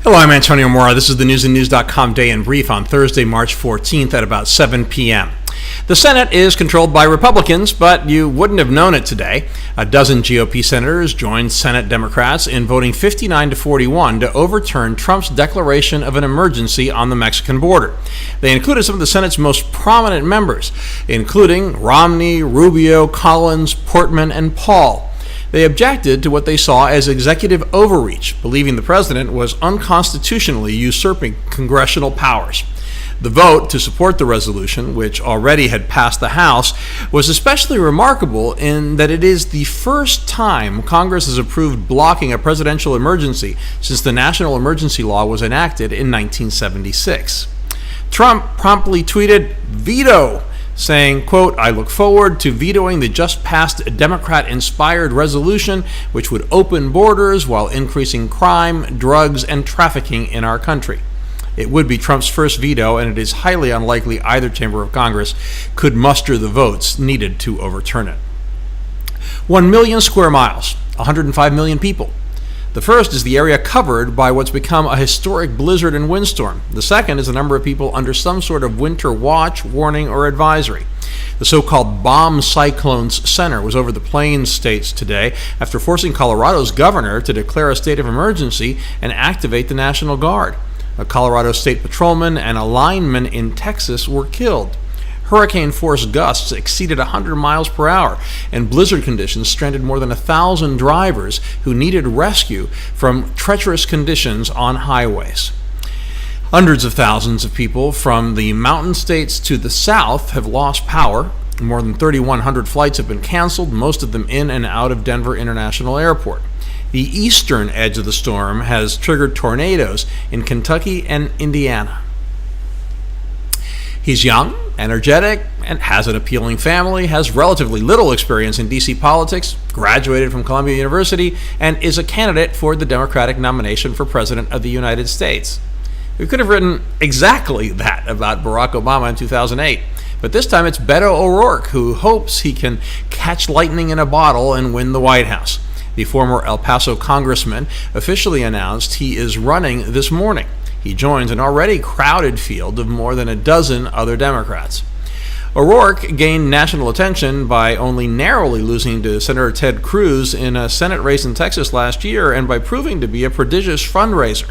Hello, I'm Antonio Mora. This is the News and News.com Day in Brief on Thursday, March 14th at about 7 p.m. The Senate is controlled by Republicans, but you wouldn't have known it today. A dozen GOP senators joined Senate Democrats in voting 59-41 to overturn Trump's declaration of an emergency on the Mexican border. They included some of the Senate's most prominent members, including Romney, Rubio, Collins, Portman, and Paul. They objected to what they saw as executive overreach, believing the president was unconstitutionally usurping congressional powers. The vote to support the resolution, which already had passed the House, was especially remarkable in that it is the first time Congress has approved blocking a presidential emergency since the national emergency law was enacted in 1976. Trump promptly tweeted, "Veto," saying, quote, "I look forward to vetoing the just-passed Democrat-inspired resolution which would open borders while increasing crime, drugs, and trafficking in our country." It would be Trump's first veto, and it is highly unlikely either chamber of Congress could muster the votes needed to overturn it. 1 million square miles, 105 million people. The first is the area covered by what's become a historic blizzard and windstorm. The second is the number of people under some sort of winter watch, warning, or advisory. The so-called bomb cyclones center was over the Plains states today after forcing Colorado's governor to declare a state of emergency and activate the National Guard. A Colorado state patrolman and a lineman in Texas were killed. Hurricane-force gusts exceeded 100 miles per hour, and blizzard conditions stranded more than 1,000 drivers who needed rescue from treacherous conditions on highways. Hundreds of thousands of people from the mountain states to the south have lost power. More than 3,100 flights have been canceled, most of them in and out of Denver International Airport. The eastern edge of the storm has triggered tornadoes in Kentucky and Indiana. He's young, energetic, and has an appealing family, has relatively little experience in D.C. politics, graduated from Columbia University, and is a candidate for the Democratic nomination for President of the United States. We could have written exactly that about Barack Obama in 2008, but this time it's Beto O'Rourke who hopes he can catch lightning in a bottle and win the White House. The former El Paso congressman officially announced he is running this morning. He joins an already crowded field of more than a dozen other Democrats. O'Rourke gained national attention by only narrowly losing to Senator Ted Cruz in a Senate race in Texas last year and by proving to be a prodigious fundraiser.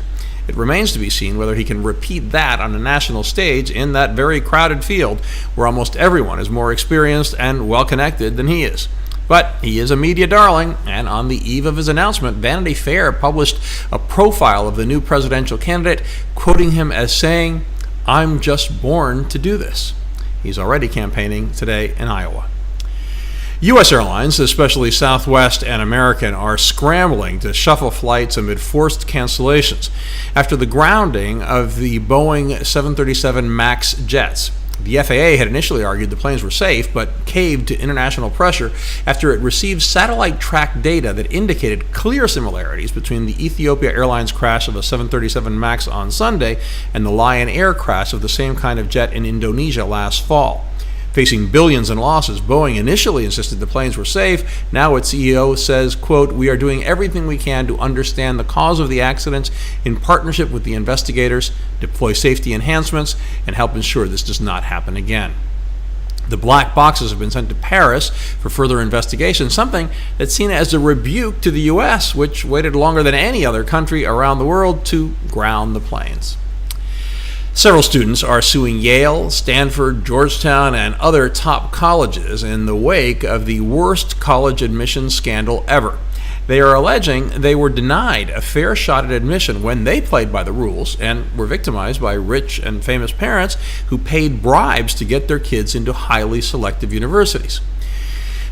It remains to be seen whether he can repeat that on a national stage in that very crowded field where almost everyone is more experienced and well-connected than he is. But he is a media darling, and on the eve of his announcement, Vanity Fair published a profile of the new presidential candidate, quoting him as saying, "I'm just born to do this." He's already campaigning today in Iowa. U.S. airlines, especially Southwest and American, are scrambling to shuffle flights amid forced cancellations after the grounding of the Boeing 737 MAX jets. The FAA had initially argued the planes were safe, but caved to international pressure after it received satellite-tracked data that indicated clear similarities between the Ethiopia Airlines crash of a 737 MAX on Sunday and the Lion Air crash of the same kind of jet in Indonesia last fall. Facing billions in losses, Boeing initially insisted the planes were safe. Now its CEO says, quote, "We are doing everything we can to understand the cause of the accidents in partnership with the investigators, deploy safety enhancements, and help ensure this does not happen again." The black boxes have been sent to Paris for further investigation, something that's seen as a rebuke to the U.S., which waited longer than any other country around the world to ground the planes. Several students are suing Yale, Stanford, Georgetown, and other top colleges in the wake of the worst college admissions scandal ever. They are alleging they were denied a fair shot at admission when they played by the rules and were victimized by rich and famous parents who paid bribes to get their kids into highly selective universities.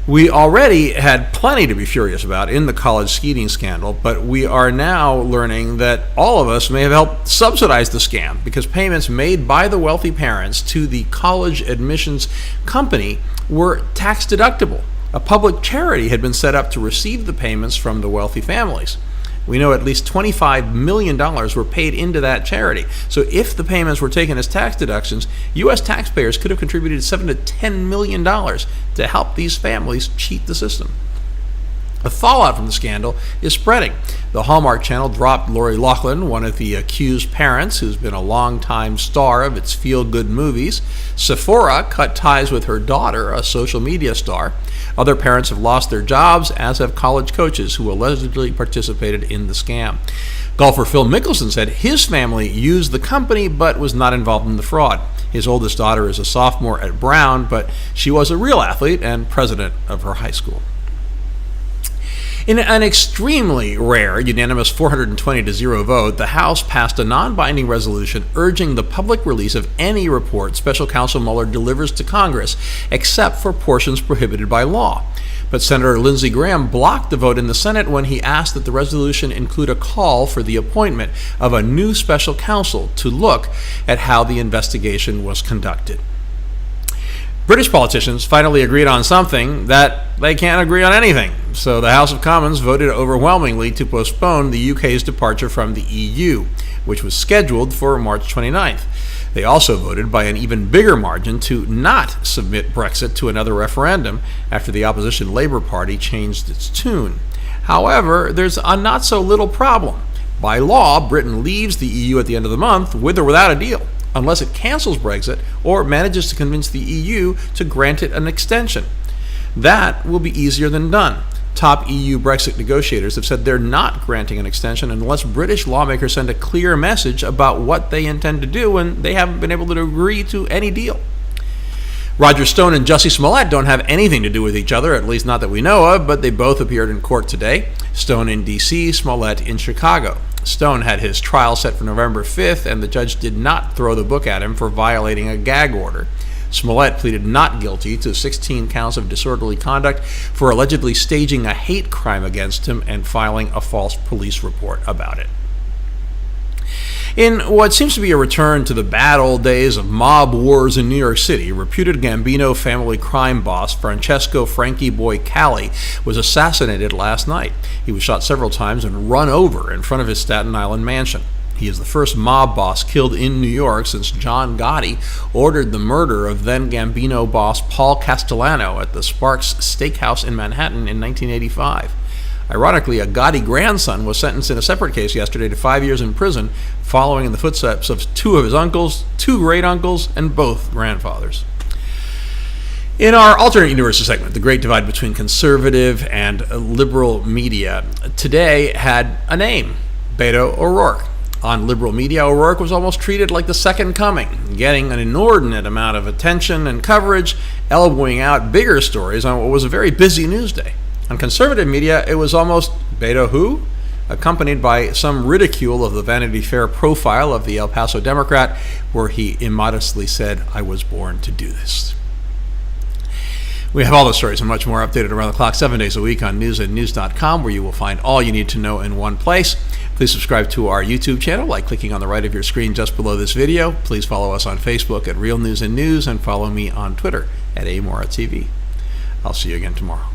We already had plenty to be furious about in the college cheating scandal, but we are now learning that all of us may have helped subsidize the scam because payments made by the wealthy parents to the college admissions company were tax deductible. A public charity had been set up to receive the payments from the wealthy families. We know at least $25 million were paid into that charity. So if the payments were taken as tax deductions, U.S. taxpayers could have contributed $7 to $10 million to help these families cheat the system. The fallout from the scandal is spreading. The Hallmark Channel dropped Lori Loughlin, one of the accused parents who's been a longtime star of its feel-good movies. Sephora cut ties with her daughter, a social media star. Other parents have lost their jobs, as have college coaches who allegedly participated in the scam. Golfer Phil Mickelson said his family used the company but was not involved in the fraud. His oldest daughter is a sophomore at Brown, but she was a real athlete and president of her high school. In an extremely rare, unanimous 420-0 vote, the House passed a non-binding resolution urging the public release of any report Special Counsel Mueller delivers to Congress, except for portions prohibited by law. But Senator Lindsey Graham blocked the vote in the Senate when he asked that the resolution include a call for the appointment of a new special counsel to look at how the investigation was conducted. British politicians finally agreed on something that they can't agree on anything. So the House of Commons voted overwhelmingly to postpone the UK's departure from the EU, which was scheduled for March 29th. They also voted by an even bigger margin to not submit Brexit to another referendum after the opposition Labour Party changed its tune. However, there's a not so little problem. By law, Britain leaves the EU at the end of the month with or without a deal, unless it cancels Brexit or manages to convince the EU to grant it an extension. That will be easier than done. Top EU Brexit negotiators have said they're not granting an extension unless British lawmakers send a clear message about what they intend to do, and they haven't been able to agree to any deal. Roger Stone and Jussie Smollett don't have anything to do with each other, at least not that we know of, but they both appeared in court today. Stone in D.C., Smollett in Chicago. Stone had his trial set for November 5th, and the judge did not throw the book at him for violating a gag order. Smollett pleaded not guilty to 16 counts of disorderly conduct for allegedly staging a hate crime against him and filing a false police report about it. In what seems to be a return to the bad old days of mob wars in New York City, reputed Gambino family crime boss Francesco Frankie Boy Cali was assassinated last night. He was shot several times and run over in front of his Staten Island mansion. He is the first mob boss killed in New York since John Gotti ordered the murder of then Gambino boss Paul Castellano at the Sparks Steakhouse in Manhattan in 1985. Ironically, a Gotti grandson was sentenced in a separate case yesterday to 5 years in prison, following in the footsteps of two of his uncles, two great-uncles, and both grandfathers. In our alternate universes segment, the great divide between conservative and liberal media today had a name, Beto O'Rourke. On liberal media, O'Rourke was almost treated like the second coming, getting an inordinate amount of attention and coverage, elbowing out bigger stories on what was a very busy news day. On conservative media, it was almost Beto who? Accompanied by some ridicule of the Vanity Fair profile of the El Paso Democrat, where he immodestly said, "I was born to do this." We have all the stories and much more updated around the clock 7 days a week on newsandnews.com, where you will find all you need to know in one place. Please subscribe to our YouTube channel by clicking on the right of your screen just below this video. Please follow us on Facebook at Real News and News, and follow me on Twitter at AMoraTV. I'll see you again tomorrow.